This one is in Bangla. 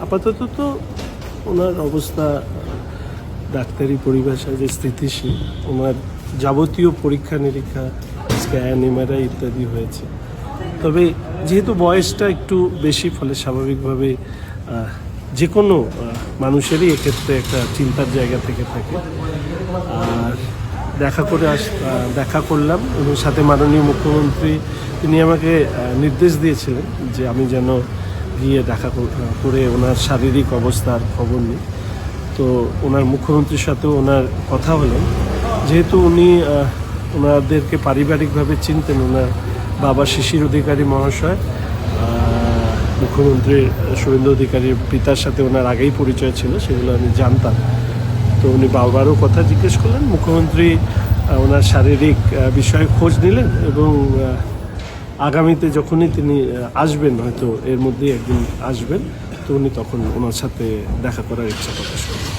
আপাতত তো ওনার অবস্থা ডাক্তারি পরিভাষায় যে স্থিতিশীল। ওনার যাবতীয় পরীক্ষা নিরীক্ষা, স্ক্যান, এমআরআই ইত্যাদি হয়েছে। তবে যেহেতু বয়সটা একটু বেশি, ফলে স্বাভাবিকভাবে যে কোনো মানুষেরই এক্ষেত্রে একটা চিন্তার জায়গা থেকে থাকে। আর দেখা করলাম এবং সাথে মাননীয় মুখ্যমন্ত্রী তিনি আমাকে নির্দেশ দিয়েছিলেন যে আমি যেন গিয়ে দেখা করে ওনার শারীরিক অবস্থার খবর নিই। তো ওনার মুখ্যমন্ত্রীর সাথেও ওনার কথা হলেন, যেহেতু উনি ওনাদেরকে পারিবারিকভাবে চিনতেন। ওনার বাবা শিশির অধিকারী মহাশয়, মুখ্যমন্ত্রী শুভেন্দু অধিকারীর পিতার সাথে ওনার আগেই পরিচয় ছিল, সেগুলো আমি জানতাম। তো উনি বাবারও কথা জিজ্ঞেস করলেন। মুখ্যমন্ত্রী ওনার শারীরিক বিষয়ে খোঁজ নিলেন এবং আগামীতে যখনই তিনি আসবেন, হয়তো এর মধ্যেই একদিন আসবেন, তো উনি তখন ওনার সাথে দেখা করার ইচ্ছা প্রকাশ করেন।